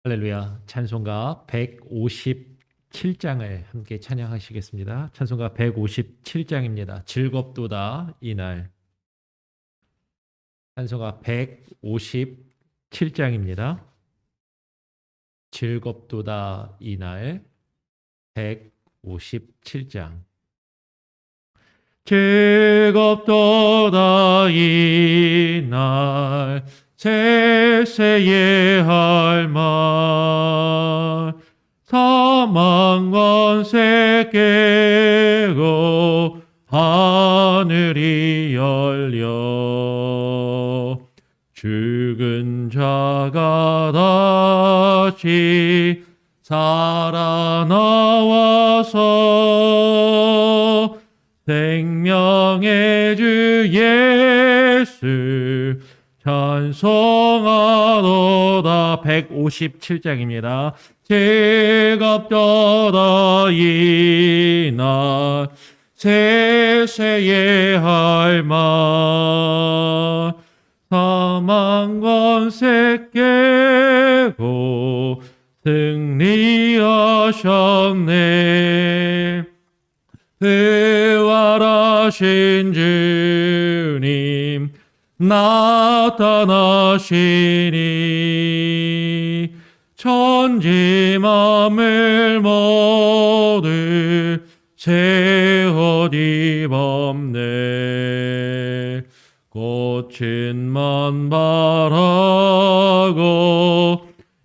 할렐루야. 찬송가 157장을 함께 찬양하시겠습니다. 찬송가 157장입니다. 즐겁도다 이날. 찬송가 157장입니다. 즐겁도다 이날. 157장. 즐겁도다 이날 세세의 할 말 사망 권세 깨고 하늘이 열려 죽은 자가 다시 살아나와서 생명의 주 예수 찬송하도다. 157장입니다. 즐겁도다 이날 세세의 할 말 사망 권세 깨고 승리하셨네. 부활하신 주님 나타나시니 천지 만물 모두 새 옷 입었네. 꽃은 만발하고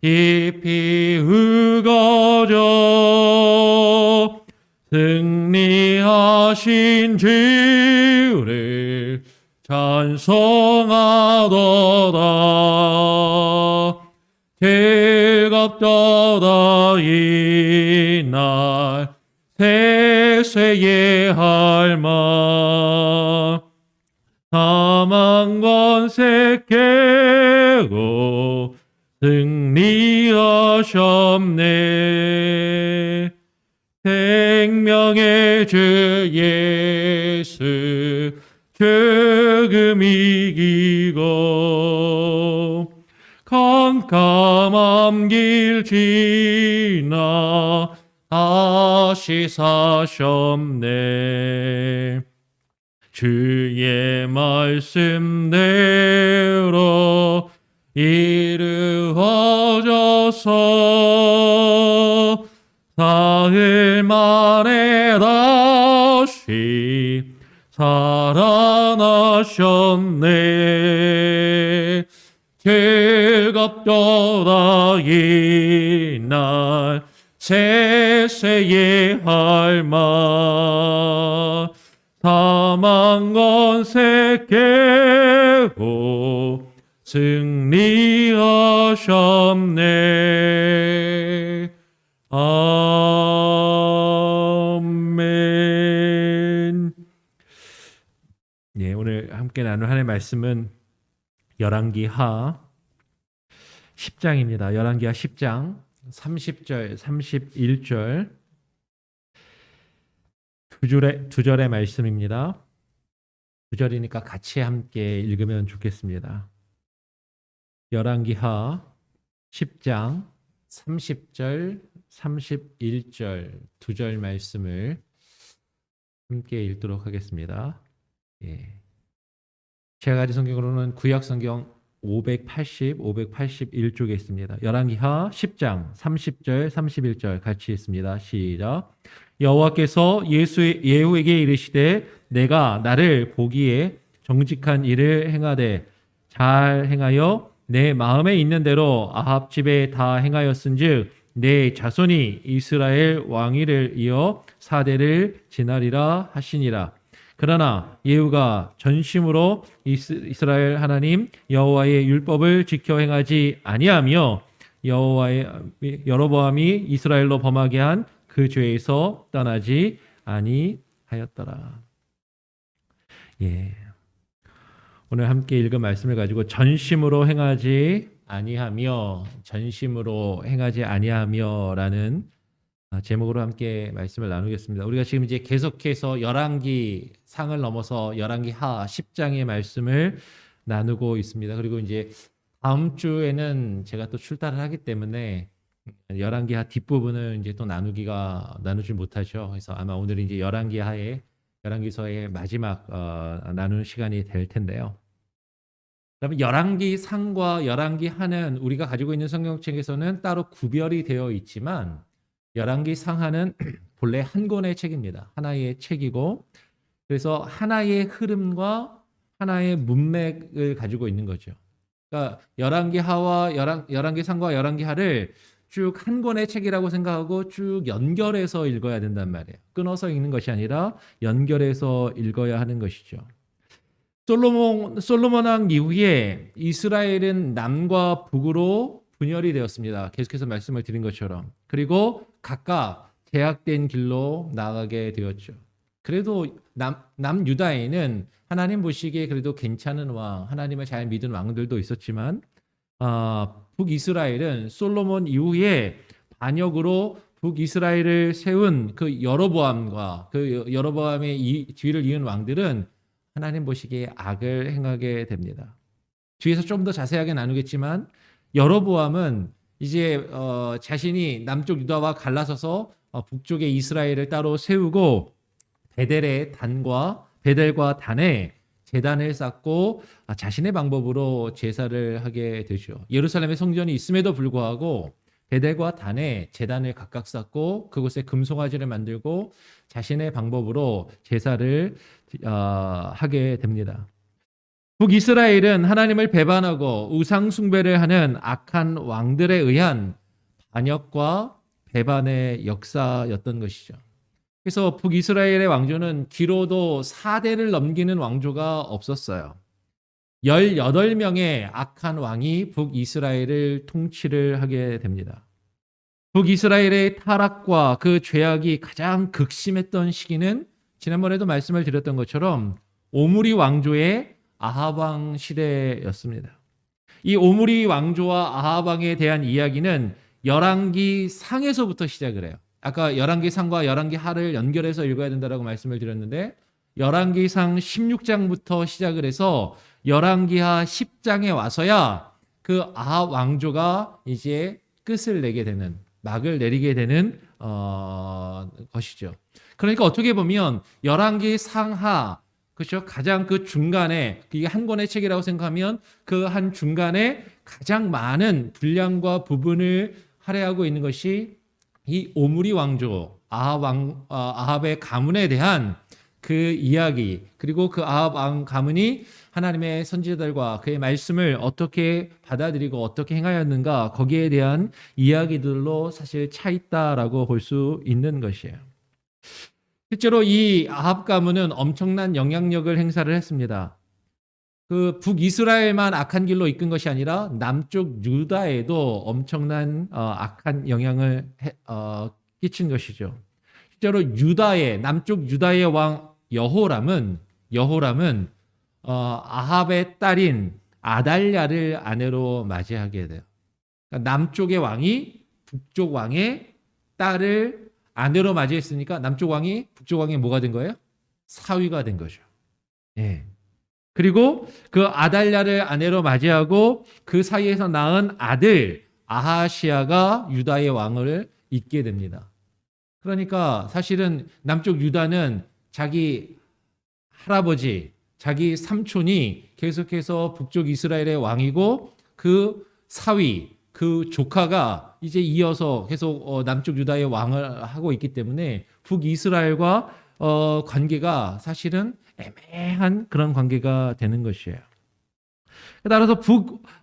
잎이 우거져 승리하신 주를 찬송하도다. 즐겁도다 이날 세세의 할 말 사망 권세 깨고 승리하셨네. 생명의 주 예수 죽음 이기고 캄캄한 길 지나 다시 사셨네. 주의 말씀대로 이루어져서 사흘 만에 다시 살아나셨네. 즐겁도다 이날 세세의 할 말 사망 권세 깨고 승리하셨네. 아멘. 네, 오늘 함께 나눌 하나님의 말씀은 열왕기하 10장입니다. 열왕기하 10장 30절, 31절 두 절의 말씀입니다. 두 절이니까 같이 함께 읽으면 좋겠습니다. 열왕기하 10장 30절, 31절 두 절 말씀을 함께 읽도록 하겠습니다. 예. 제가 가진 성경으로는 구약 성경 581쪽에 있습니다. 열왕기하 10장 30절, 31절 같이 읽습니다. 시작. 여호와께서 예후에게 이르시되 내가 나를 보기에 정직한 일을 행하되 잘 행하여 내 마음에 있는 대로 아합 집에 다 행하였은즉 내 자손이 이스라엘 왕위를 이어 4대를 지나리라 하시니라. 그러나 예후가 전심으로 이스라엘 하나님 여호와의 율법을 지켜 행하지 아니하며 여로보암이 이스라엘로 범하게 한 그 죄에서 떠나지 아니하였더라. 예. 오늘 함께 읽은 말씀을 가지고 전심으로 행하지 아니하며라는 제목으로 함께 말씀을 나누겠습니다. 우리가 지금 이제 계속해서 열왕기 상을 넘어서 열왕기하 10장의 말씀을 나누고 있습니다. 그리고 이제 다음 주에는 제가 또 출타를 하기 때문에 열왕기하 뒷부분을 이제 또 나누지 못하죠. 그래서 아마 오늘은 이제 열왕기서의 마지막 나누는 시간이 될 텐데요. 그러면 열왕기 상과 열왕기 하는 우리가 가지고 있는 성경책에서는 따로 구별이 되어 있지만 열왕기 상하는 본래 한 권의 책입니다. 하나의 책이고 그래서 하나의 흐름과 하나의 문맥을 가지고 있는 거죠. 그러니까 열왕기 상과 열왕기 하를 쭉 한 권의 책이라고 생각하고 쭉 연결해서 읽어야 된단 말이에요. 끊어서 읽는 것이 아니라 연결해서 읽어야 하는 것이죠. 솔로몬 왕 이후에 이스라엘은 남과 북으로 분열이 되었습니다. 계속해서 말씀을 드린 것처럼. 그리고 각각 제약된 길로 나아가게 되었죠. 그래도 남유다에는 하나님 보시기에 그래도 괜찮은 왕, 하나님을 잘 믿은 왕들도 있었지만 북이스라엘은 솔로몬 이후에 반역으로 북이스라엘을 세운 그 여로보암과 그 여로보암의 뒤를 이은 왕들은 하나님 보시기에 악을 행하게 됩니다. 뒤에서 좀 더 자세하게 나누겠지만 여로보암은 이제 자신이 남쪽 유다와 갈라서서 북쪽의 이스라엘을 따로 세우고 베델과 단에 제단을 쌓고 자신의 방법으로 제사를 하게 되죠. 예루살렘에 성전이 있음에도 불구하고 베델과 단에 제단을 각각 쌓고 그곳에 금송아지를 만들고 자신의 방법으로 제사를 하게 됩니다. 북이스라엘은 하나님을 배반하고 우상 숭배를 하는 악한 왕들에 의한 반역과 배반의 역사였던 것이죠. 그래서 북이스라엘의 왕조는 길어도 4대를 넘기는 왕조가 없었어요. 18명의 악한 왕이 북이스라엘을 통치를 하게 됩니다. 북이스라엘의 타락과 그 죄악이 가장 극심했던 시기는 지난번에도 말씀을 드렸던 것처럼 오므리 왕조의 아합 왕 시대였습니다. 이 오므리 왕조와 아합 왕에 대한 이야기는 열왕기 상에서부터 시작을 해요. 아까 열왕기 상과 열왕기 하를 연결해서 읽어야 된다고 말씀을 드렸는데 열왕기 상 16장부터 시작을 해서 열왕기 하 10장에 와서야 그 아합 왕조가 이제 끝을 내게 되는 막을 내리게 되는 것이죠. 그러니까 어떻게 보면 열왕기 상하 그렇죠? 가장 그 중간에 이게 한 권의 책이라고 생각하면 그 한 중간에 가장 많은 분량과 부분을 할애하고 있는 것이 이 오므리 왕조 아합의 가문에 대한 그 이야기 그리고 그 아합 왕 가문이 하나님의 선지자들과 그의 말씀을 어떻게 받아들이고 어떻게 행하였는가 거기에 대한 이야기들로 사실 차 있다라고 볼 수 있는 것이에요. 실제로 이 아합 가문은 엄청난 영향력을 행사를 했습니다. 그 북이스라엘만 악한 길로 이끈 것이 아니라 남쪽 유다에도 엄청난 악한 영향을 끼친 것이죠. 실제로 남쪽 유다의 왕 여호람은 아합의 딸인 아달랴를 아내로 맞이하게 돼요. 그러니까 남쪽의 왕이 북쪽 왕의 딸을 아내로 맞이했으니까 남쪽 왕이 북쪽 왕이 뭐가 된 거예요? 사위가 된 거죠. 예. 그리고 그 아달랴를 아내로 맞이하고 그 사이에서 낳은 아들 아하시아가 유다의 왕을 잇게 됩니다. 그러니까 사실은 남쪽 유다는 자기 할아버지, 자기 삼촌이 계속해서 북쪽 이스라엘의 왕이고 그 사위, 그 조카가 이제 이어서 계속 남쪽 유다의 왕을 하고 있기 때문에 북이스라엘과 관계가 사실은 애매한 그런 관계가 되는 것이에요. 따라서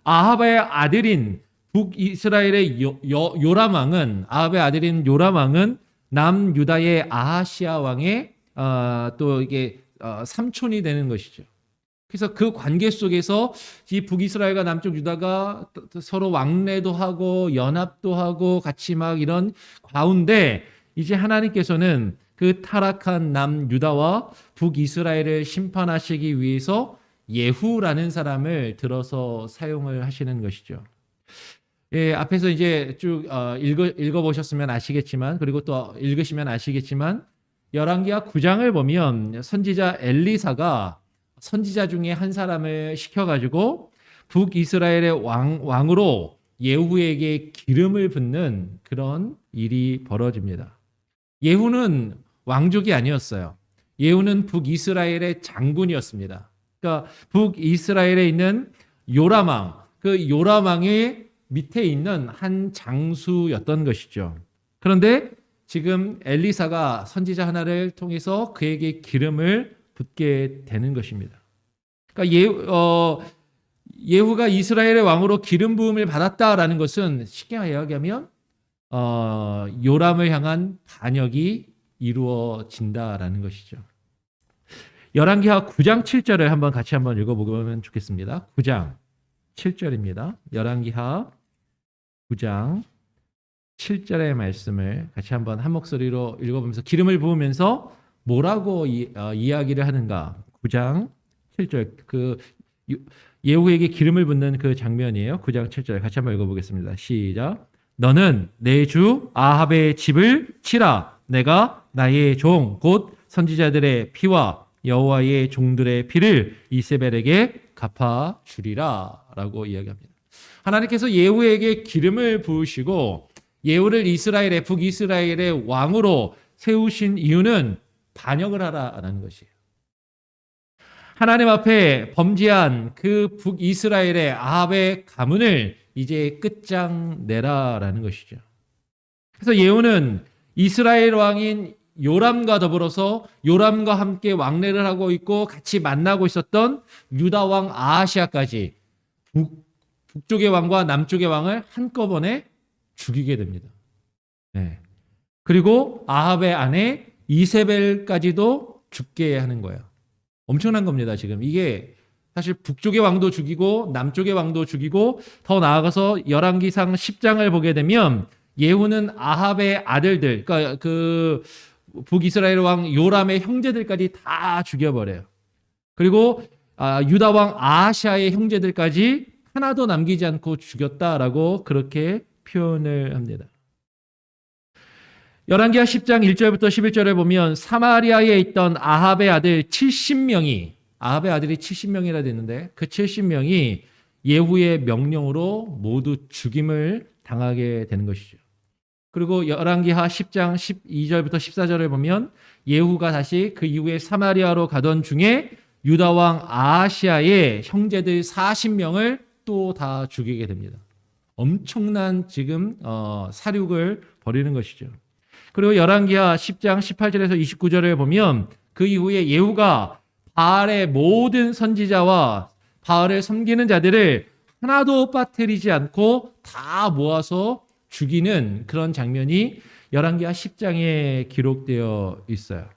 아합의 아들인 북이스라엘의 아합의 아들인 요람 왕은 남유다의 아하시아 왕의 또 이게 삼촌이 되는 것이죠. 그래서 그 관계 속에서 이 북이스라엘과 남쪽 유다가 서로 왕래도 하고 연합도 하고 같이 막 이런 가운데 이제 하나님께서는 그 타락한 남유다와 북이스라엘을 심판하시기 위해서 예후라는 사람을 들어서 사용을 하시는 것이죠. 예, 앞에서 이제 쭉 읽어보셨으면 아시겠지만 그리고 또 읽으시면 아시겠지만 열왕기하 9장을 보면 선지자 엘리사가 선지자 중에 한 사람을 시켜가지고 북이스라엘의 왕으로 예후에게 기름을 붓는 그런 일이 벌어집니다. 예후는 왕족이 아니었어요. 예후는 북이스라엘의 장군이었습니다. 그러니까 북이스라엘에 있는 요람왕, 그 요람왕의 밑에 있는 한 장수였던 것이죠. 그런데 지금 엘리사가 선지자 하나를 통해서 그에게 기름을 붓게 되는 것입니다. 그러니까 예후가 이스라엘의 왕으로 기름 부음을 받았다라는 것은 쉽게 이야기하면 요람을 향한 반역이 이루어진다라는 것이죠. 열왕기하 9장 7절을 한번 같이 한번 읽어보면 좋겠습니다. 9장 7절입니다. 열왕기하 9장 7절의 말씀을 같이 한번 한 목소리로 읽어보면서 기름을 부으면서 뭐라고 이야기를 하는가. 9장 7절 그 예후에게 기름을 붓는 그 장면이에요. 9장 7절 같이 한번 읽어보겠습니다. 시작. 너는 내 주 아합의 집을 치라. 내가 나의 종 곧 선지자들의 피와 여호와의 종들의 피를 이세벨에게 갚아 주리라 라고 이야기합니다. 하나님께서 예후에게 기름을 부으시고 예후를 북이스라엘의 왕으로 세우신 이유는 반역을 하라라는 것이에요. 하나님 앞에 범죄한 그 북이스라엘의 아합의 가문을 이제 끝장내라라는 것이죠. 그래서 예후는 이스라엘 왕인 요람과 더불어서 요람과 함께 왕래를 하고 있고 같이 만나고 있었던 유다 왕 아하시아까지 북쪽의 왕과 남쪽의 왕을 한꺼번에 죽이게 됩니다. 네. 그리고 아합의 아내 이세벨까지도 죽게 하는 거예요. 엄청난 겁니다. 지금 이게 사실 북쪽의 왕도 죽이고 남쪽의 왕도 죽이고 더 나아가서 열왕기상 10장을 보게 되면 예후는 아합의 아들들, 그러니까 그 북이스라엘 왕 요람의 형제들까지 다 죽여버려요. 그리고 유다 왕 아하시아의 형제들까지 하나도 남기지 않고 죽였다라고 그렇게 표현을 합니다. 열왕기하 10장 1절부터 11절을 보면 사마리아에 있던 아합의 아들 70명이 아합의 아들이 70명이라 됐는데 그 70명이 예후의 명령으로 모두 죽임을 당하게 되는 것이죠. 그리고 열왕기하 10장 12절부터 14절을 보면 예후가 다시 그 이후에 사마리아로 가던 중에 유다 왕 아하시아의 형제들 40명을 또 다 죽이게 됩니다. 엄청난 지금 사륙을 벌이는 것이죠. 그리고 열왕기하 10장 18절에서 29절을 보면 그 이후에 예후가 바알의 모든 선지자와 바알을 섬기는 자들을 하나도 빠뜨리지 않고 다 모아서 죽이는 그런 장면이 열왕기하 10장에 기록되어 있어요.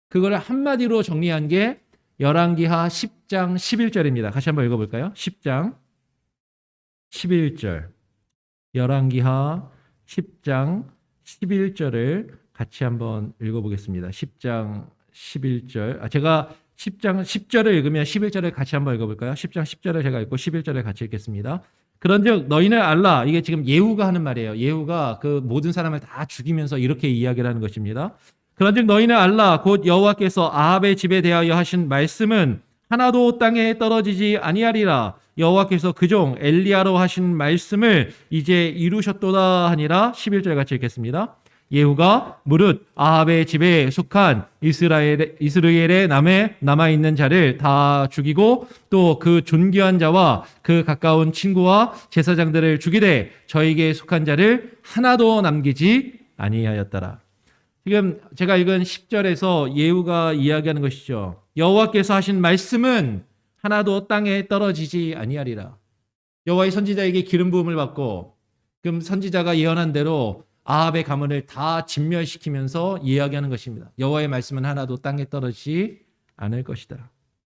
그걸 한마디로 정리한 게 열왕기하 10장 11절입니다. 같이 한번 읽어볼까요? 10장 11절 열왕기하 10장 11절을 같이 한번 읽어보겠습니다. 10장 11절 제가 10장 10절을 읽으면 11절을 같이 한번 읽어볼까요? 10장 10절을 제가 읽고 11절을 같이 읽겠습니다. 그런즉 너희는 알라. 이게 지금 예후가 하는 말이에요. 예후가 그 모든 사람을 다 죽이면서 이렇게 이야기를 하는 것입니다. 그런즉 너희는 알라. 곧 여호와께서 아합의 집에 대하여 하신 말씀은 하나도 땅에 떨어지지 아니하리라. 여호와께서 그 종 엘리야로 하신 말씀을 이제 이루셨도다 하니라. 11절 같이 읽겠습니다. 예후가 무릇 아합의 집에 속한 이스라엘에 남아있는 자를 다 죽이고 또 그 존귀한 자와 그 가까운 친구와 제사장들을 죽이되 저에게 속한 자를 하나도 남기지 아니하였더라. 지금 제가 읽은 10절에서 예후가 이야기하는 것이죠. 여호와께서 하신 말씀은 하나도 땅에 떨어지지 아니하리라. 여호와의 선지자에게 기름 부음을 받고 그럼 선지자가 예언한 대로 아합의 가문을 다 진멸시키면서 이야기하는 것입니다. 여호와의 말씀은 하나도 땅에 떨어지지 않을 것이다.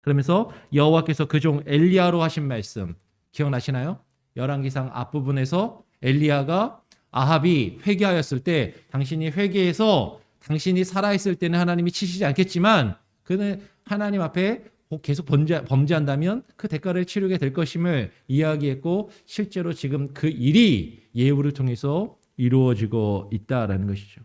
그러면서 여호와께서 그 종 엘리야로 하신 말씀 기억나시나요? 열왕기상 앞부분에서 엘리야가 아합이 회개하였을 때 당신이 회개해서 당신이 살아있을 때는 하나님이 치시지 않겠지만 그는 하나님 앞에 계속 범죄한다면 그 대가를 치르게 될 것임을 이야기했고 실제로 지금 그 일이 예후를 통해서 이루어지고 있다라는 것이죠.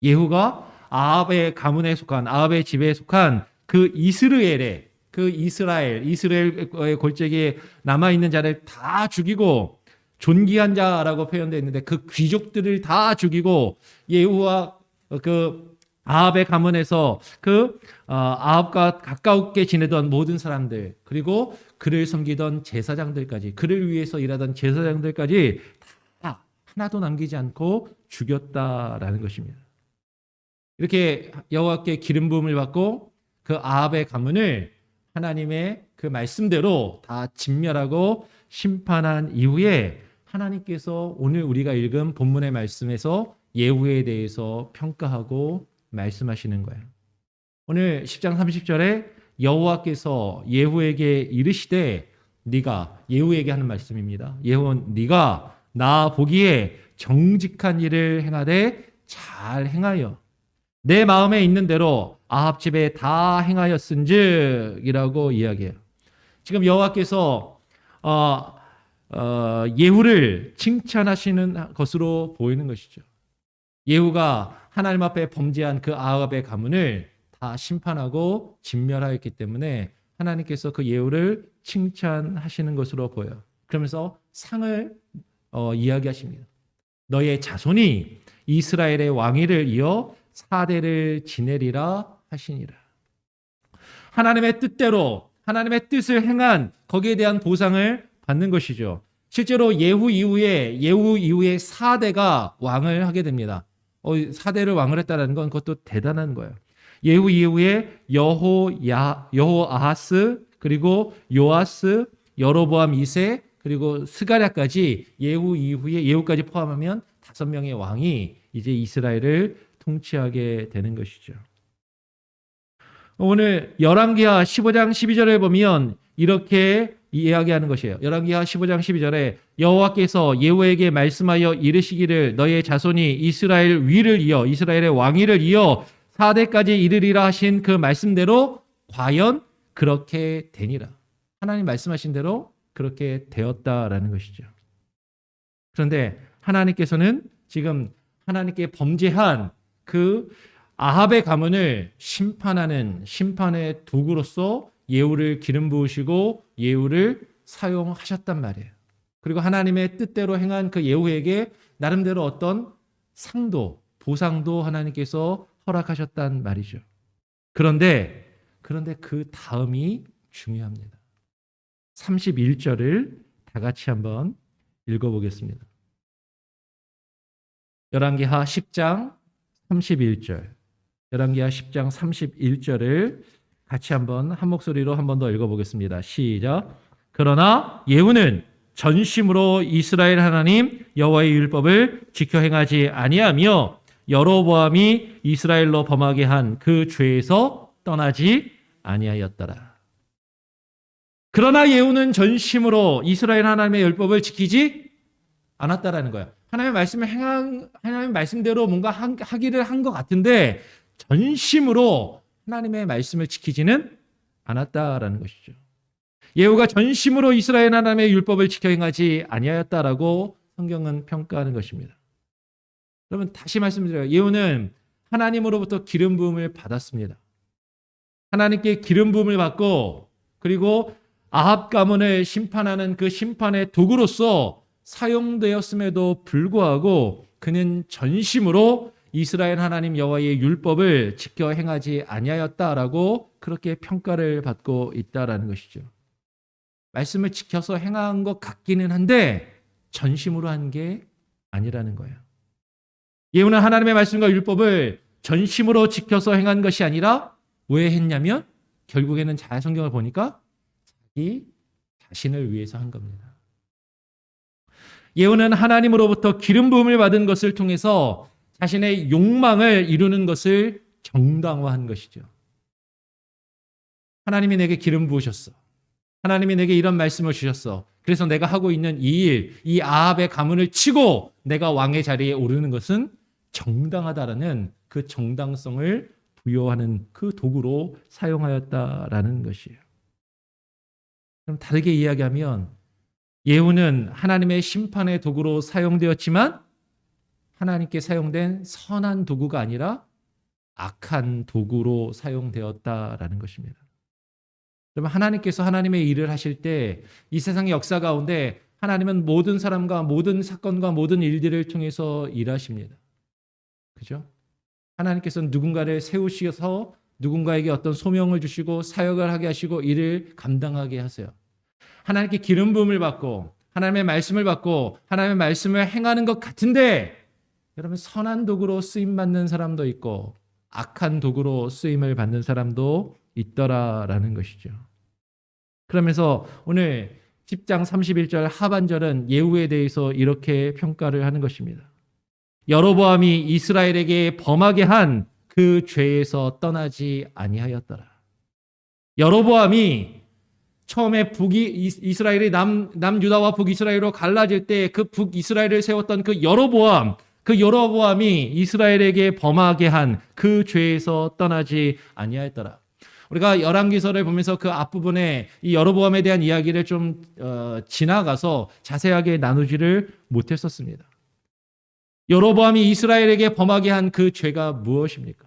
예후가 아합의 가문에 속한 아합의 집에 속한 그 이스라엘의 그 이스라엘의 골짜기에 남아있는 자를 다 죽이고 존귀한 자라고 표현되어 있는데 그 귀족들을 다 죽이고 예후와 그 아합의 가문에서 아합과 가까웠게 지내던 모든 사람들 그리고 그를 섬기던 제사장들까지 그를 위해서 일하던 제사장들까지 다 하나도 남기지 않고 죽였다라는 것입니다. 이렇게 여호와께 기름 부음을 받고 그 아합의 가문을 하나님의 그 말씀대로 다 진멸하고 심판한 이후에 하나님께서 오늘 우리가 읽은 본문의 말씀에서 예후에 대해서 평가하고 말씀하시는 거예요. 오늘 10장 30절에 여호와께서 예후에게 이르시되 네가 예후에게 하는 말씀입니다. 예후는 네가 나 보기에 정직한 일을 행하되 잘 행하여 내 마음에 있는 대로 아합 집에 다 행하였은즉이라고 이야기해요. 지금 여호와께서 예후를 칭찬하시는 것으로 보이는 것이죠. 예후가 하나님 앞에 범죄한 그 아합의 가문을 다 심판하고 진멸하였기 때문에 하나님께서 그 예후를 칭찬하시는 것으로 보여요. 그러면서 상을 이야기하십니다. 너의 자손이 이스라엘의 왕위를 이어 4대를 지내리라 하시니라. 하나님의 뜻대로 하나님의 뜻을 행한 거기에 대한 보상을 받는 것이죠. 실제로 예후 이후에 4대가 왕을 하게 됩니다. 4대를 왕을 했다는 건 그것도 대단한 거예요. 예후 이후에 여호아하스 그리고 요아스 여로보암 2세 그리고 스가랴까지 예후 이후에 예후까지 포함하면 5명의 왕이 이제 이스라엘을 통치하게 되는 것이죠. 오늘 열왕기하 15장 12절에 보면 이렇게 이야기하는 것이에요. 열왕기하 15장 12절에 여호와께서 예후에게 말씀하여 이르시기를 너의 자손이 이스라엘 위를 이어 이스라엘의 왕위를 이어 4대까지 이르리라 하신 그 말씀대로 과연 그렇게 되니라. 하나님 말씀하신 대로 그렇게 되었다라는 것이죠. 그런데 하나님께서는 지금 하나님께 범죄한 그 아합의 가문을 심판하는 심판의 도구로서 예후를 기름 부으시고 예후를 사용하셨단 말이에요. 그리고 하나님의 뜻대로 행한 그 예후에게 나름대로 어떤 상도 보상도 하나님께서 허락하셨단 말이죠. 그런데 그 다음이 중요합니다. 31절을 다 같이 한번 읽어보겠습니다. 열왕기하 10장 31절. 열왕기하 10장 31절을 같이 한번 한 목소리로 한 번 더 읽어보겠습니다. 시작. 그러나 예후는 전심으로 이스라엘 하나님 여호와의 율법을 지켜 행하지 아니하며 여로보암이 이스라엘로 범하게 한 그 죄에서 떠나지 아니하였더라. 그러나 예후는 전심으로 이스라엘 하나님의 율법을 지키지 않았다라는 거예요. 하나님의 말씀대로 뭔가 하기를 한 것 같은데 전심으로 하나님의 말씀을 지키지는 않았다라는 것이죠. 예후가 전심으로 이스라엘 하나님의 율법을 지켜 행하지 아니하였다라고 성경은 평가하는 것입니다. 그러면 다시 말씀드려요. 예후는 하나님으로부터 기름 부음을 받았습니다. 하나님께 기름 부음을 받고 그리고 아합 가문을 심판하는 그 심판의 도구로서 사용되었음에도 불구하고 그는 전심으로 이스라엘 하나님 여호와의 율법을 지켜 행하지 아니하였다라고 그렇게 평가를 받고 있다라는 것이죠. 말씀을 지켜서 행한 것 같기는 한데 전심으로 한 게 아니라는 거예요. 예후는 하나님의 말씀과 율법을 전심으로 지켜서 행한 것이 아니라 왜 했냐면 결국에는 잘 성경을 보니까 자기 자신을 위해서 한 겁니다. 예후는 하나님으로부터 기름 부음을 받은 것을 통해서 자신의 욕망을 이루는 것을 정당화한 것이죠. 하나님이 내게 기름 부으셨어. 하나님이 내게 이런 말씀을 주셨어. 그래서 내가 하고 있는 이 일, 이 아합의 가문을 치고 내가 왕의 자리에 오르는 것은 정당하다라는 그 정당성을 부여하는 그 도구로 사용하였다라는 것이에요. 그럼 다르게 이야기하면 예후는 하나님의 심판의 도구로 사용되었지만 하나님께 사용된 선한 도구가 아니라 악한 도구로 사용되었다라는 것입니다. 그러면 하나님께서 하나님의 일을 하실 때 이 세상의 역사 가운데 하나님은 모든 사람과 모든 사건과 모든 일들을 통해서 일하십니다. 그죠? 하나님께서는 누군가를 세우셔서 누군가에게 어떤 소명을 주시고 사역을 하게 하시고 일을 감당하게 하세요. 하나님께 기름 부음을 받고 하나님의 말씀을 받고 하나님의 말씀을 행하는 것 같은데 여러분 선한 도구로 쓰임 받는 사람도 있고 악한 도구로 쓰임을 받는 사람도 있더라라는 것이죠. 그러면서 오늘 10장 31절 하반절은 예후에 대해서 이렇게 평가를 하는 것입니다. 여로보암이 이스라엘에게 범하게 한 그 죄에서 떠나지 아니하였더라. 여로보암이 처음에 이스라엘이 남유다와 북이스라엘로 갈라질 때 그 북이스라엘을 세웠던 그 여로보암이 이스라엘에게 범하게 한 그 죄에서 떠나지 아니하였더라. 우리가 열왕기서를 보면서 그 앞부분에 이 여로보암에 대한 이야기를 좀 지나가서 자세하게 나누지를 못했었습니다. 여로보암이 이스라엘에게 범하게 한 그 죄가 무엇입니까?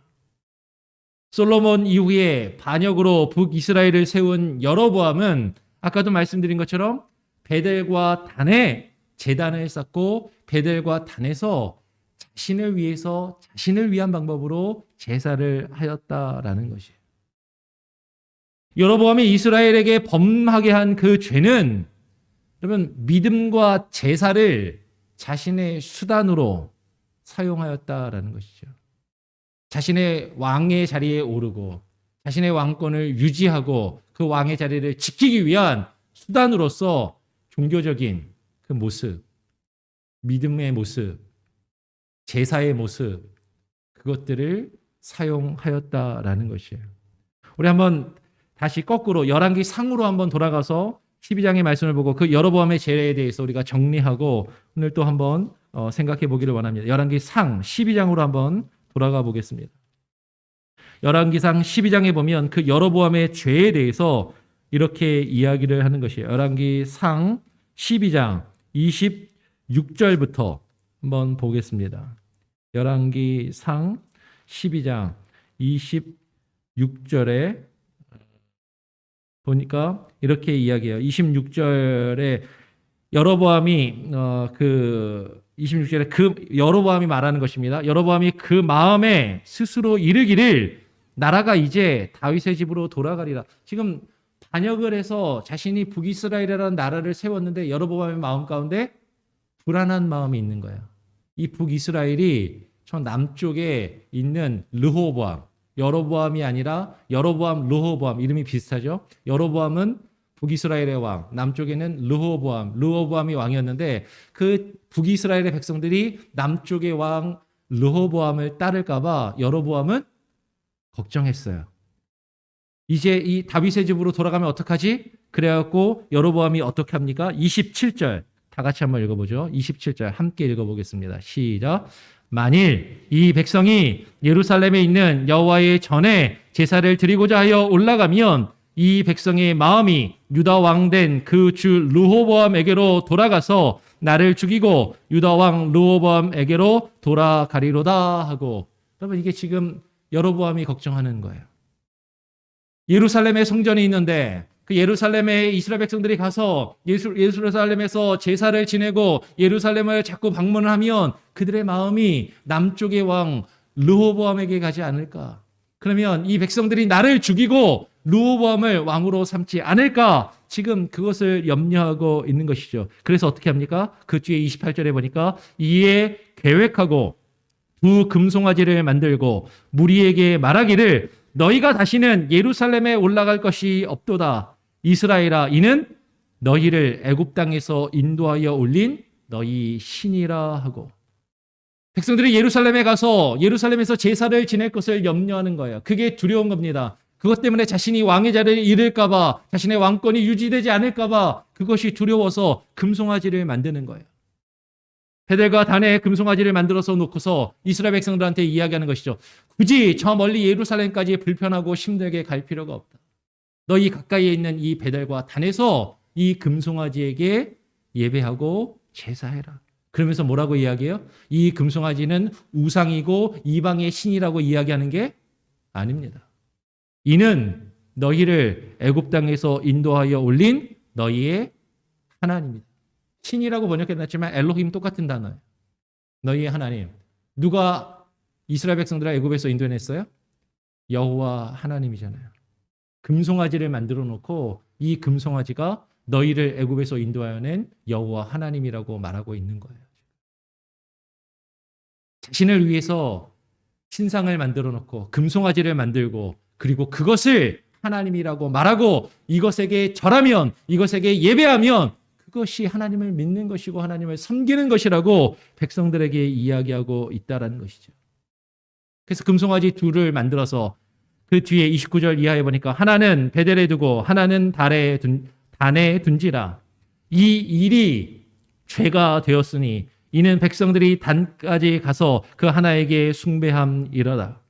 솔로몬 이후에 반역으로 북이스라엘을 세운 여로보암은 아까도 말씀드린 것처럼 베델과 단에 제단을 쌓고 베델과 단에서 자신을 위한 방법으로 제사를 하였다라는 것이에요. 여로보암이 이스라엘에게 범하게 한 그 죄는 여러분 믿음과 제사를 자신의 수단으로 사용하였다라는 것이죠. 자신의 왕의 자리에 오르고 자신의 왕권을 유지하고 그 왕의 자리를 지키기 위한 수단으로서 종교적인 그 모습, 믿음의 모습, 제사의 모습, 그것들을 사용하였다라는 것이에요. 우리 한번 다시 거꾸로 열왕기 상으로 한번 돌아가서 12장의 말씀을 보고 그 여로보암의 죄에 대해서 우리가 정리하고 오늘 또 한번 생각해 보기를 원합니다. 열왕기 상 12장으로 한번 돌아가 보겠습니다. 열왕기상 12장에 보면 그 여로보암의 죄에 대해서 이렇게 이야기를 하는 것이에요. 열왕기상 12장 26절부터 한번 보겠습니다. 열왕기상 12장 26절에 보니까 이렇게 이야기해요. 26절에 여로보암이 26절에 그 여로보암이 말하는 것입니다. 여로보암이 그 마음에 스스로 이르기를 나라가 이제 다윗의 집으로 돌아가리라. 지금 반역을 해서 자신이 북이스라엘이라는 나라를 세웠는데 여로보암의 마음 가운데 불안한 마음이 있는 거예요. 이 북이스라엘이 저 남쪽에 있는 르호보암, 여로보암이 아니라 여로보암, 르호보암 이름이 비슷하죠. 여로보암은 북이스라엘의 왕, 남쪽에는 르호보암이 왕이었는데 그 북이스라엘의 백성들이 남쪽의 왕 르호보암을 따를까 봐 여로보암은 걱정했어요. 이제 이 다윗의 집으로 돌아가면 어떡하지? 그래갖고 여로보암이 어떻게 합니까? 27절 다 같이 한번 읽어보죠. 27절 함께 읽어보겠습니다. 시작. 만일 이 백성이 예루살렘에 있는 여호와의 전에 제사를 드리고자 하여 올라가면 이 백성의 마음이 유다 왕 된 그 주 르호보암에게로 돌아가서 나를 죽이고 유다 왕 르호보암에게로 돌아가리로다 하고. 여러분 이게 지금 여로보암이 걱정하는 거예요. 예루살렘에 성전이 있는데 그 예루살렘에 이스라엘 백성들이 가서 예루살렘에서 제사를 지내고 예루살렘을 자꾸 방문을 하면 그들의 마음이 남쪽의 왕 르호보암에게 가지 않을까? 그러면 이 백성들이 나를 죽이고 르호보암을 왕으로 삼지 않을까? 지금 그것을 염려하고 있는 것이죠. 그래서 어떻게 합니까? 그 뒤에 28절에 보니까 이에 계획하고 두 금송아지를 만들고 무리에게 말하기를 너희가 다시는 예루살렘에 올라갈 것이 없도다. 이스라엘아, 이는 너희를 애굽 땅에서 인도하여 올린 너희 신이라 하고. 백성들이 예루살렘에 가서 예루살렘에서 제사를 지낼 것을 염려하는 거예요. 그게 두려운 겁니다. 그것 때문에 자신이 왕의 자리를 잃을까 봐, 자신의 왕권이 유지되지 않을까 봐 그것이 두려워서 금송아지를 만드는 거예요. 베델과 단에 금송아지를 만들어서 놓고서 이스라엘 백성들한테 이야기하는 것이죠. 굳이 저 멀리 예루살렘까지 불편하고 힘들게 갈 필요가 없다. 너희 가까이에 있는 이 베델과 단에서 이 금송아지에게 예배하고 제사해라. 그러면서 뭐라고 이야기해요? 이 금송아지는 우상이고 이방의 신이라고 이야기하는 게 아닙니다. 이는 너희를 애굽 땅에서 인도하여 올린 너희의 하나님이다. 신이라고 번역해놨지만 엘로힘 똑같은 단어예요. 너희의 하나님. 누가 이스라엘 백성들을 애굽에서 인도해냈어요? 여호와 하나님이잖아요. 금송아지를 만들어 놓고 이 금송아지가 너희를 애굽에서 인도하여 낸 여호와 하나님이라고 말하고 있는 거예요. 자신을 위해서 신상을 만들어 놓고 금송아지를 만들고 그리고 그것을 하나님이라고 말하고 이것에게 절하면 이것에게 예배하면 그것이 하나님을 믿는 것이고 하나님을 섬기는 것이라고 백성들에게 이야기하고 있다라는 것이죠. 그래서 금송아지 둘을 만들어서 그 뒤에 29절 이하에 보니까 하나는 베델에 두고 하나는 단에 둔지라. 이 일이 죄가 되었으니 이는 백성들이 단까지 가서 그 하나에게 숭배함이로다.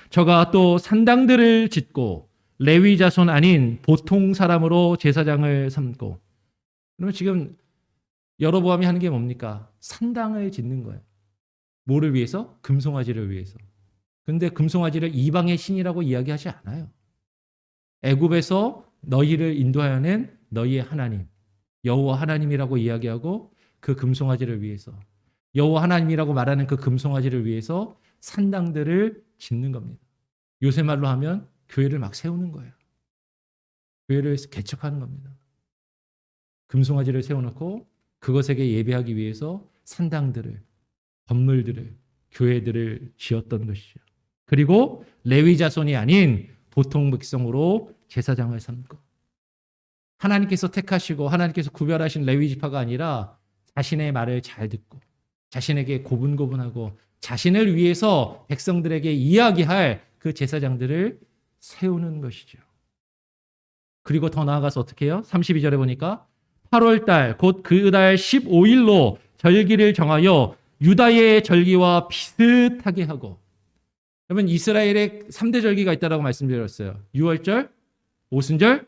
저가 또 산당들을 짓고 레위 자손 아닌 보통 사람으로 제사장을 삼고. 그러면 지금 여로보암이 하는 게 뭡니까? 산당을 짓는 거예요. 뭐를 위해서? 금송아지를 위해서. 근데 금송아지를 이방의 신이라고 이야기하지 않아요. 애굽에서 너희를 인도하여 낸 너희의 하나님, 여호와 하나님이라고 이야기하고 그 금송아지를 위해서 여호와 하나님이라고 말하는 그 금송아지를 위해서 산당들을 짓는 겁니다. 요새 말로 하면 교회를 막 세우는 거예요. 교회를 개척하는 겁니다. 금송아지를 세워놓고 그것에게 예배하기 위해서 산당들을, 건물들을, 교회들을 지었던 것이죠. 그리고 레위 자손이 아닌 보통 백성으로 제사장을 삼고 하나님께서 택하시고 하나님께서 구별하신 레위 지파가 아니라 자신의 말을 잘 듣고 자신에게 고분고분하고 자신을 위해서 백성들에게 이야기할 그 제사장들을 세우는 것이죠. 그리고 더 나아가서 어떻게 해요? 32절에 보니까 8월 달 곧 그 달 15일로 절기를 정하여 유다의 절기와 비슷하게 하고. 여러분 이스라엘에 3대 절기가 있다고 말씀드렸어요. 유월절, 오순절,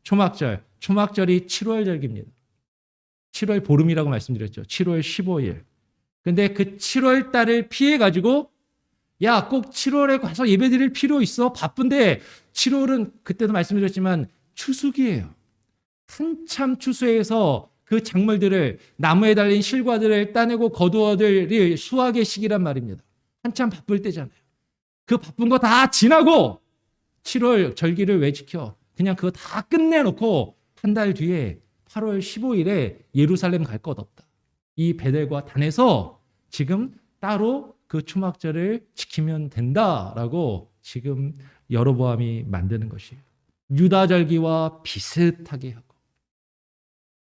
초막절. 초막절이 7월 절기입니다. 7월 보름이라고 말씀드렸죠. 7월 15일. 근데 그 7월 달을 피해 가지고 야, 꼭 7월에 가서 예배드릴 필요 있어. 바쁜데 7월은 그때도 말씀드렸지만 추수기예요. 한참 추수해서 그 작물들을 나무에 달린 실과들을 따내고 거두어들일 수확의 시기란 말입니다. 한참 바쁠 때잖아요. 그 바쁜 거 다 지나고 7월 절기를 왜 지켜? 그냥 그거 다 끝내놓고 한 달 뒤에 8월 15일에 예루살렘 갈 것 없다. 이 베델과 단에서 지금 따로 그 초막절을 지키면 된다라고 지금 여로보암이 만드는 것이에요. 유다 절기와 비슷하게 하고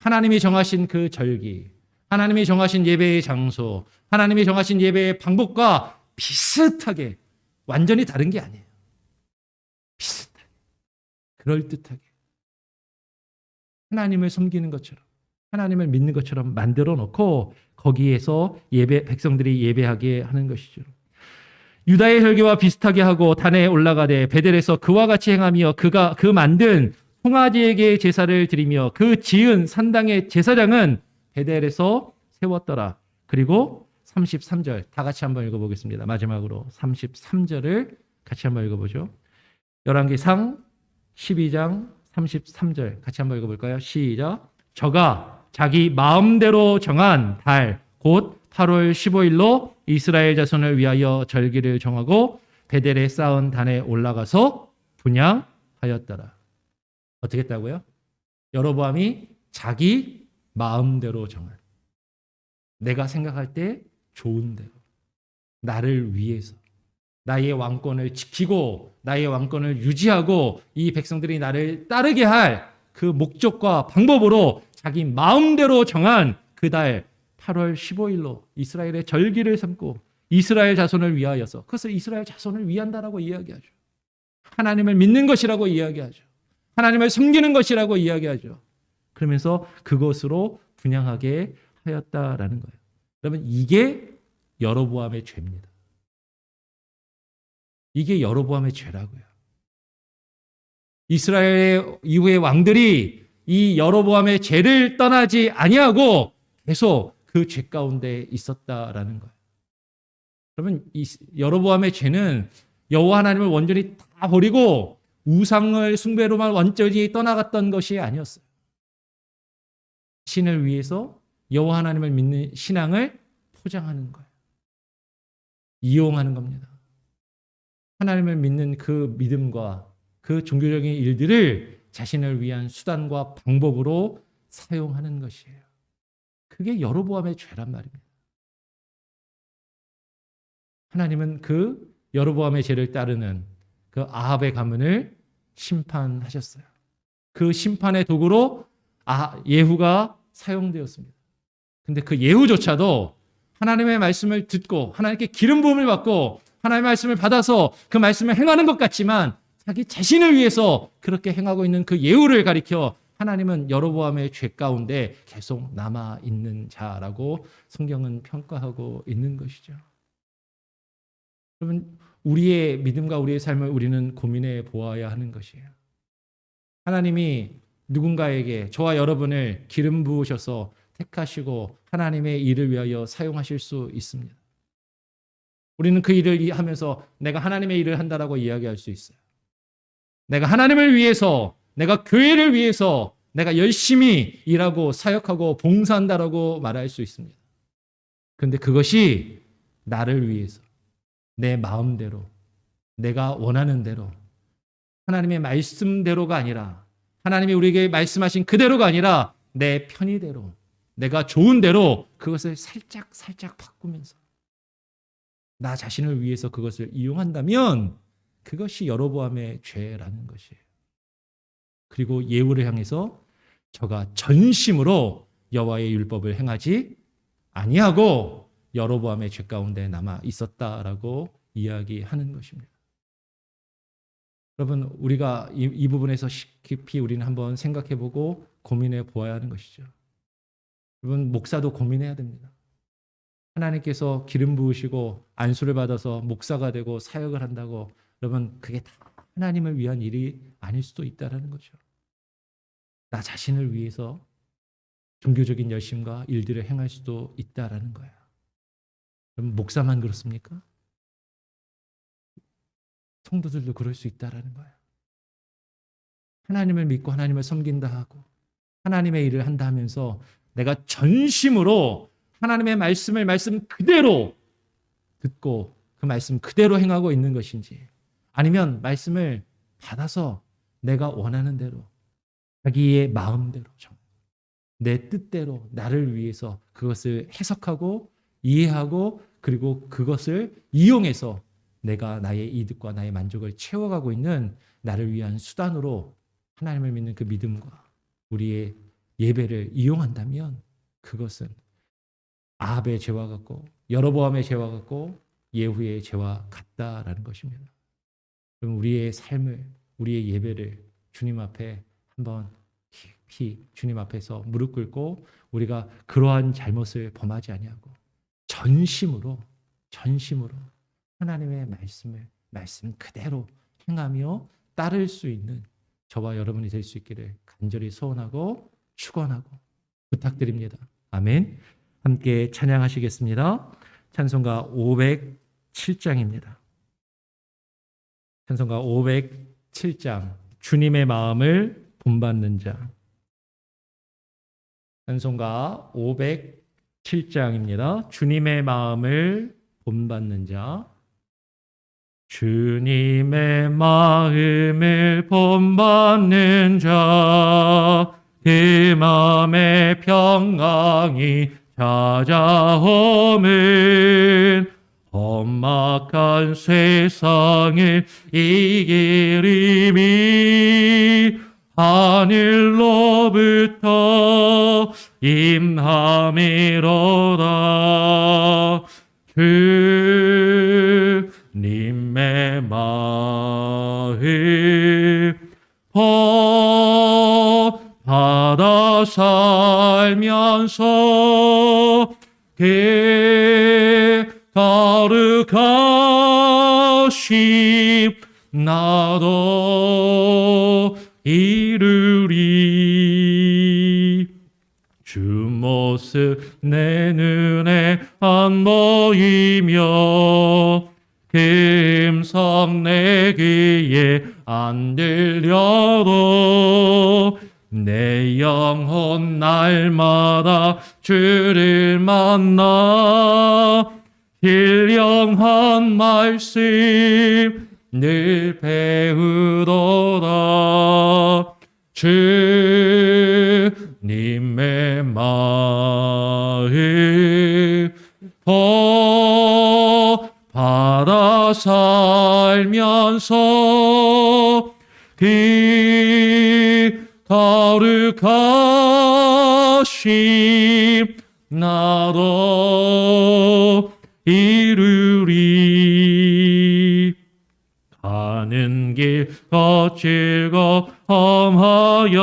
하나님이 정하신 그 절기, 하나님이 정하신 예배의 장소, 하나님이 정하신 예배의 방법과 비슷하게 완전히 다른 게 아니에요. 비슷하게, 그럴듯하게 하나님을 섬기는 것처럼 하나님을 믿는 것처럼 만들어 놓고 거기에서 백성들이 예배하게 하는 것이죠. 유다의 절기와 비슷하게 하고 단에 올라가되 베델에서 그와 같이 행하며 그가 그 만든 송아지에게 제사를 드리며 그 지은 산당의 제사장은 베델에서 세웠더라. 그리고 33절 다 같이 한번 읽어보겠습니다. 마지막으로 33절을 같이 한번 읽어보죠. 열왕기상 12장 33절 같이 한번 읽어볼까요? 시작. 저가 자기 마음대로 정한 달 곧 8월 15일로 이스라엘 자손을 위하여 절기를 정하고 베델에 쌓은 단에 올라가서 분향하였더라. 어떻게 했다고요? 여로보암이 자기 마음대로 정한, 내가 생각할 때 좋은 대로, 나를 위해서, 나의 왕권을 지키고 나의 왕권을 유지하고 이 백성들이 나를 따르게 할 그 목적과 방법으로 자기 마음대로 정한 그 달 8월 15일로 이스라엘의 절기를 삼고 이스라엘 자손을 위하여서, 그것을 이스라엘 자손을 위한다라고 이야기하죠. 하나님을 믿는 것이라고 이야기하죠. 하나님을 섬기는 것이라고 이야기하죠. 그러면서 그것으로 분향하게 하였다라는 거예요. 여러분 이게 여로보암의 죄입니다. 이게 여로보암의 죄라고요. 이스라엘 이후의 왕들이 이 여로보암의 죄를 떠나지 아니하고 계속 그 죄 가운데 있었다라는 거예요. 여러분 이 여로보암의 죄는 여호와 하나님을 완전히 다 버리고 우상을 숭배로만 완전히 떠나갔던 것이 아니었어요. 신을 위해서 여호와 하나님을 믿는 신앙을 포장하는 거예요. 이용하는 겁니다. 하나님을 믿는 그 믿음과 그 종교적인 일들을 자신을 위한 수단과 방법으로 사용하는 것이에요. 그게 여로보암의 죄란 말입니다. 하나님은 그 여로보암의 죄를 따르는 그 아합의 가문을 심판하셨어요. 그 심판의 도구로 예후가 사용되었습니다. 근데 그 예후조차도 하나님의 말씀을 듣고 하나님께 기름 부음을 받고 하나님의 말씀을 받아서 그 말씀을 행하는 것 같지만 자기 자신을 위해서 그렇게 행하고 있는 그 예후를 가리켜 하나님은 여로보암의 죄 가운데 계속 남아 있는 자라고 성경은 평가하고 있는 것이죠. 여러분, 우리의 믿음과 우리의 삶을 우리는 고민해 보아야 하는 것이에요. 하나님이 누군가에게 저와 여러분을 기름 부으셔서 택하시고 하나님의 일을 위하여 사용하실 수 있습니다. 우리는 그 일을 하면서 내가 하나님의 일을 한다라고 이야기할 수 있어요. 내가 하나님을 위해서, 내가 교회를 위해서 내가 열심히 일하고 사역하고 봉사한다라고 말할 수 있습니다. 그런데 그것이 나를 위해서, 내 마음대로, 내가 원하는 대로, 하나님의 말씀대로가 아니라, 하나님이 우리에게 말씀하신 그대로가 아니라 내 편의대로, 내가 좋은 대로 그것을 살짝 바꾸면서 나 자신을 위해서 그것을 이용한다면 그것이 여로보암의 죄라는 것이에요. 그리고 예후를 향해서 저가 전심으로 여호와의 율법을 행하지 아니하고 여로보암의 죄 가운데 남아 있었다라고 이야기하는 것입니다. 여러분, 우리가 이 부분에서 깊이 우리는 한번 생각해보고 고민해 보아야 하는 것이죠. 여러분, 목사도 고민해야 됩니다. 하나님께서 기름 부으시고 안수를 받아서 목사가 되고 사역을 한다고 여러분, 그게 다 하나님을 위한 일이 아닐 수도 있다는 거죠. 나 자신을 위해서 종교적인 열심과 일들을 행할 수도 있다라는 거예요. 여러분, 목사만 그렇습니까? 성도들도 그럴 수 있다라는 거예요. 하나님을 믿고 하나님을 섬긴다 하고 하나님의 일을 한다 하면서 내가 전심으로 하나님의 말씀을 말씀 그대로 듣고 그 말씀 그대로 행하고 있는 것인지, 아니면 말씀을 받아서 내가 원하는 대로 자기의 마음대로 내 뜻대로 나를 위해서 그것을 해석하고 이해하고 그리고 그것을 이용해서 내가 나의 이득과 나의 만족을 채워가고 있는 나를 위한 수단으로 하나님을 믿는 그 믿음과 우리의 예배를 이용한다면 그것은 아합의 죄와 같고 여로보암의 죄와 같고 예후의 죄와 같다라는 것입니다. 그럼 우리의 삶을, 우리의 예배를 주님 앞에 한번 깊이 주님 앞에서 무릎 꿇고 우리가 그러한 잘못을 범하지 아니하고 전심으로 하나님의 말씀 그대로 행하며 따를 수 있는 저와 여러분이 될 수 있기를 간절히 소원하고 축원하고 부탁드립니다. 아멘. 함께 찬양하시겠습니다. 찬송가 507장입니다. 찬송가 507장 주님의 마음을 본받는 자. 찬송가 507장입니다. 주님의 마음을 본받는 자. 주님의 마음을 본받는 자, 그 마음의 평강이 찾아오면 험악한 세상을 이기리니 하늘로부터 임함이로다. 주님의 마음 받아 살면서 거룩하심 나도 이루리. 주 모습 내 눈에 안 보이며 그 음성 내 귀에 안 들리니 하여도 내 영혼 날마다 주를 만나 신령한 말씀 늘 배우도다. 주님의 마음 받아 살면서 거룩하심 나도 이루리. 가는 길 거칠고 험하여도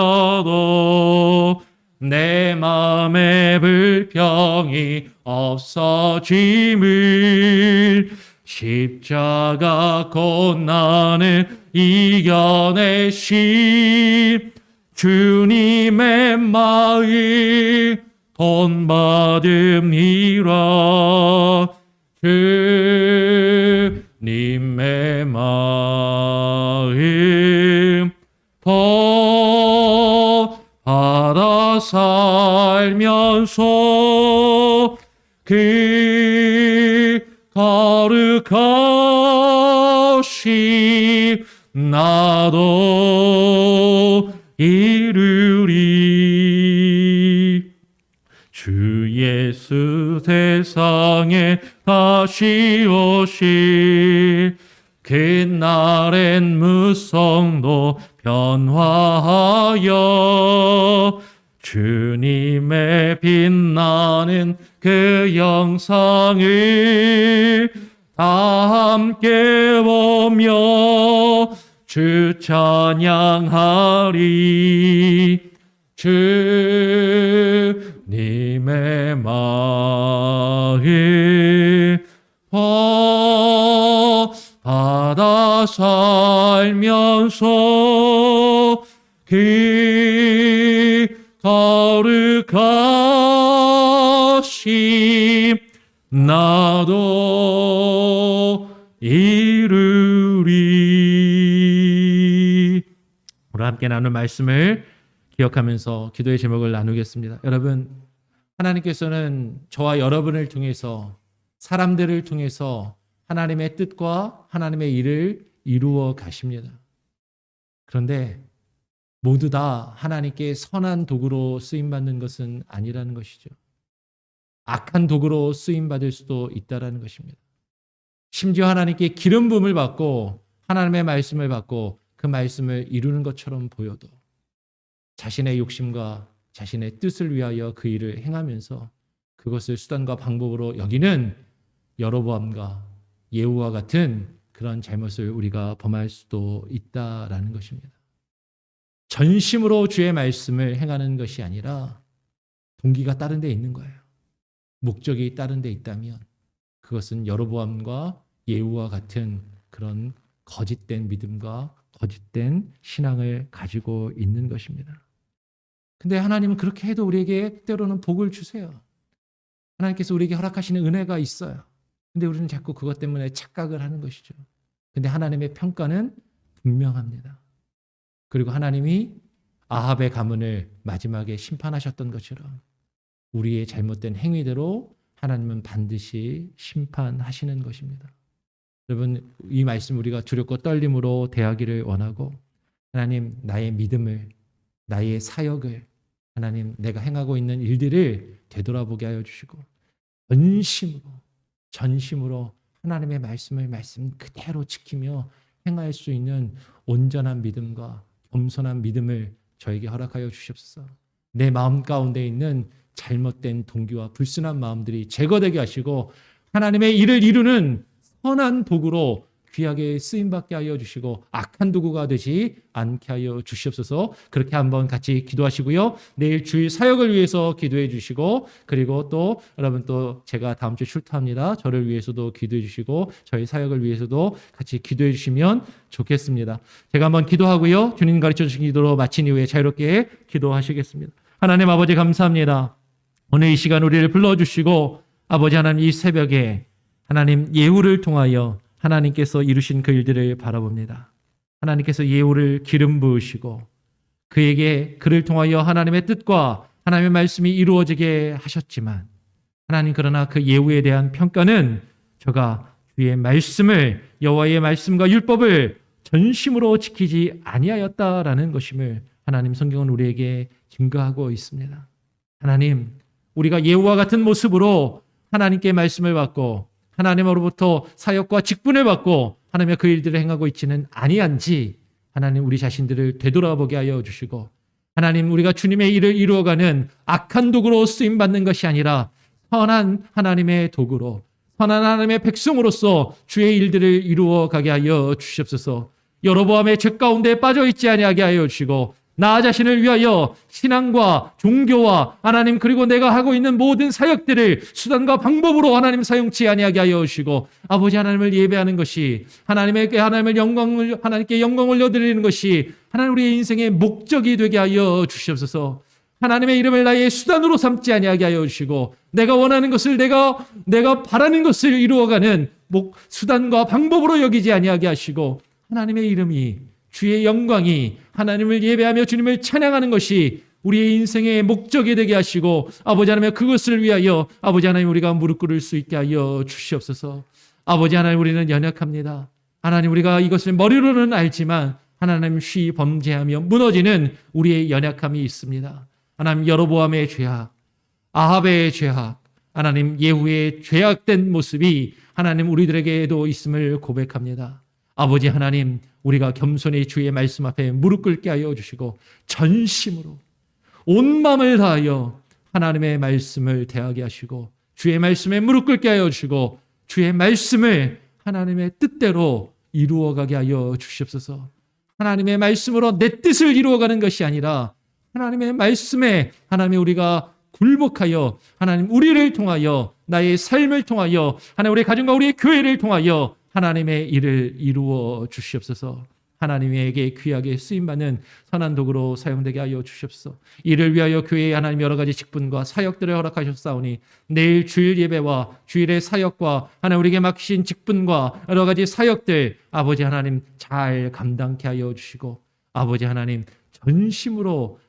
내 맘에 불평이 없어짐을 십자가 고난을 이겨내신 주님의 마음 본받음이라. 주님의 마음 받아 살면서 거룩하심 나도 이루리. 주 예수 세상에 다시 오실 그날엔 무성도 변화하여 주님의 빛나는 그 영상을 다 함께 보며 주 찬양하리. 주님의 마음 받아 살면서 거룩하심 나도 이루리. 오늘 함께 나눈 말씀을 기억하면서 기도의 제목을 나누겠습니다. 여러분, 하나님께서는 저와 여러분을 통해서 사람들을 통해서 하나님의 뜻과 하나님의 일을 이루어 가십니다. 그런데 모두 다 하나님께 선한 도구로 쓰임받는 것은 아니라는 것이죠. 악한 도구로 쓰임받을 수도 있다는 것입니다. 심지어 하나님께 기름 부음을 받고 하나님의 말씀을 받고 그 말씀을 이루는 것처럼 보여도 자신의 욕심과 자신의 뜻을 위하여 그 일을 행하면서 그것을 수단과 방법으로 여기는 여로보암과 예후와 같은 그런 잘못을 우리가 범할 수도 있다라는 것입니다. 전심으로 주의 말씀을 행하는 것이 아니라 동기가 다른 데 있는 거예요. 목적이 다른 데 있다면 그것은 여로보암과 예후와 같은 그런 거짓된 믿음과 거짓된 신앙을 가지고 있는 것입니다. 근데 하나님은 그렇게 해도 우리에게 때로는 복을 주세요. 하나님께서 우리에게 허락하시는 은혜가 있어요. 근데 우리는 자꾸 그것 때문에 착각을 하는 것이죠. 근데 하나님의 평가는 분명합니다. 그리고 하나님이 아합의 가문을 마지막에 심판하셨던 것처럼 우리의 잘못된 행위대로 하나님은 반드시 심판하시는 것입니다. 여러분, 이 말씀 우리가 두렵고 떨림으로 대하기를 원하고, 하나님, 나의 믿음을, 나의 사역을, 하나님, 내가 행하고 있는 일들을 되돌아보게 하여 주시고 전심으로 하나님의 말씀을 말씀 그대로 지키며 행할 수 있는 온전한 믿음과 겸손한 믿음을 저에게 허락하여 주시옵소서. 내 마음 가운데 있는 잘못된 동기와 불순한 마음들이 제거되게 하시고 하나님의 일을 이루는 선한 도구로 귀하게 쓰임받게 하여 주시고 악한 도구가 되지 않게 하여 주시옵소서. 그렇게 한번 같이 기도하시고요. 내일 주일 사역을 위해서 기도해 주시고, 그리고 또 여러분, 또 제가 다음 주에 출타합니다. 저를 위해서도 기도해 주시고 저희 사역을 위해서도 같이 기도해 주시면 좋겠습니다. 제가 한번 기도하고요. 주님 가르쳐 주신 기도로 마친 이후에 자유롭게 기도하시겠습니다. 하나님 아버지, 감사합니다. 오늘 이 시간 우리를 불러주시고 아버지 하나님, 이 새벽에 하나님 예후를 통하여 하나님께서 이루신 그 일들을 바라봅니다. 하나님께서 예후를 기름 부으시고 그에게 그를 통하여 하나님의 뜻과 하나님의 말씀이 이루어지게 하셨지만 하나님 그러나 그 예후에 대한 평가는 저가 주의 말씀을 여호와의 말씀과 율법을 전심으로 지키지 아니하였다라는 것임을 하나님 성경은 우리에게 증거하고 있습니다. 하나님, 우리가 예후와 같은 모습으로 하나님께 말씀을 받고 하나님으로부터 사역과 직분을 받고 하나님의 그 일들을 행하고 있지는 아니한지 하나님 우리 자신들을 되돌아보게 하여 주시고 하나님 우리가 주님의 일을 이루어가는 악한 도구로 쓰임받는 것이 아니라 선한 하나님의 도구로 선한 하나님의 백성으로서 주의 일들을 이루어가게 하여 주시옵소서. 여로보암의 죄 가운데 빠져있지 아니하게 하여 주시고 나 자신을 위하여 신앙과 종교와 하나님 그리고 내가 하고 있는 모든 사역들을 수단과 방법으로 하나님 사용치 아니하게 하여 주시고 아버지 하나님을 예배하는 것이 하나님께 영광을 올려드리는 것이 하나님 우리의 인생의 목적이 되게 하여 주시옵소서. 하나님의 이름을 나의 수단으로 삼지 아니하게 하여 주시고 내가 원하는 것을 내가 바라는 것을 이루어가는 수단과 방법으로 여기지 아니하게 하시고 하나님의 이름이 주의 영광이 하나님을 예배하며 주님을 찬양하는 것이 우리의 인생의 목적이 되게 하시고 아버지 하나님 그것을 위하여 아버지 하나님 우리가 무릎 꿇을 수 있게 하여 주시옵소서. 아버지 하나님 우리는 연약합니다. 하나님 우리가 이것을 머리로는 알지만 하나님 쉬 범죄하며 무너지는 우리의 연약함이 있습니다. 하나님 여로보암의 죄악, 아합의 죄악, 하나님 예후의 죄악된 모습이 하나님 우리들에게도 있음을 고백합니다. 아버지 하나님 우리가 겸손히 주의 말씀 앞에 무릎 꿇게 하여 주시고 전심으로 온 마음을 다하여 하나님의 말씀을 대하게 하시고 주의 말씀에 무릎 꿇게 하여 주시고 주의 말씀을 하나님의 뜻대로 이루어가게 하여 주시옵소서. 하나님의 말씀으로 내 뜻을 이루어가는 것이 아니라 하나님의 말씀에 하나님의 우리가 굴복하여 하나님 우리를 통하여 나의 삶을 통하여 하나님 우리 가정과 우리의 교회를 통하여 하나님의 일을 이루어 주시옵소서. 하나님에게 귀하게 쓰임받는 선한 도구로 사용되게 하여 주시옵소서. 이를 위하여 교회에 하나님 여러 가지 직분과 사역들을 허락하셨사오니 내일 주일 예배와 주일의 사역과 하나님 우리에게 맡기신 직분과 여러 가지 사역들 아버지 하나님 잘 감당케 하여 주시고 아버지 하나님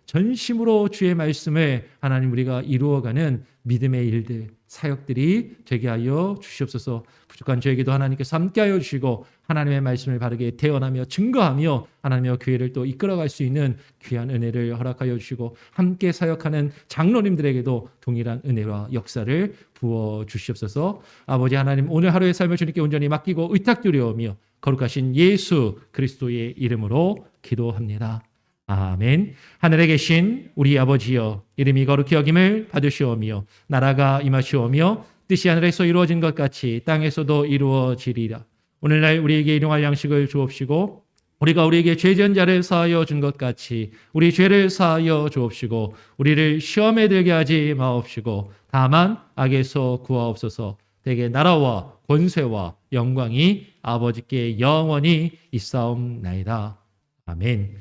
전심으로 주의 말씀을 하나님 우리가 이루어가는 믿음의 일들 사역들이 되게 하여 주시옵소서. 부족한 저에게도 하나님께서 함께하여 주시고 하나님의 말씀을 바르게 대언하며 증거하며 하나님의 교회를 또 이끌어갈 수 있는 귀한 은혜를 허락하여 주시고 함께 사역하는 장로님들에게도 동일한 은혜와 역사를 부어 주시옵소서. 아버지 하나님 오늘 하루의 삶을 주님께 온전히 맡기고 의탁드려오며 거룩하신 예수 그리스도의 이름으로 기도합니다. 아멘. 하늘에 계신 우리 아버지여 이름이 거룩히 여김을 받으시오며 나라가 임하시오며 뜻이 하늘에서 이루어진 것 같이 땅에서도 이루어지리라. 오늘날 우리에게 일용할 양식을 주옵시고 우리가 우리에게 죄 지은 자를 사하여 준 것 같이 우리 죄를 사하여 주옵시고 우리를 시험에 들게 하지 마옵시고 다만 악에서 구하옵소서. 대개 나라와 권세와 영광이 아버지께 영원히 있사옵나이다. 아멘.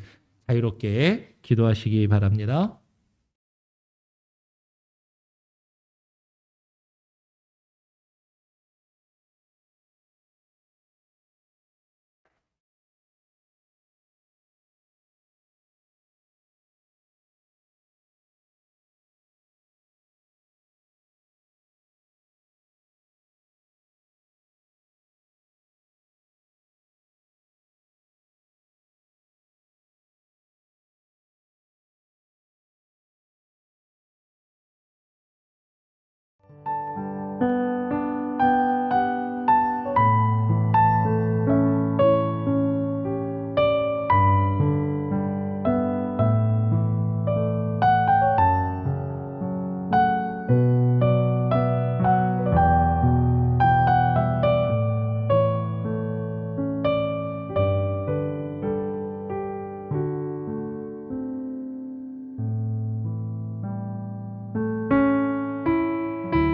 자유롭게 기도하시기 바랍니다.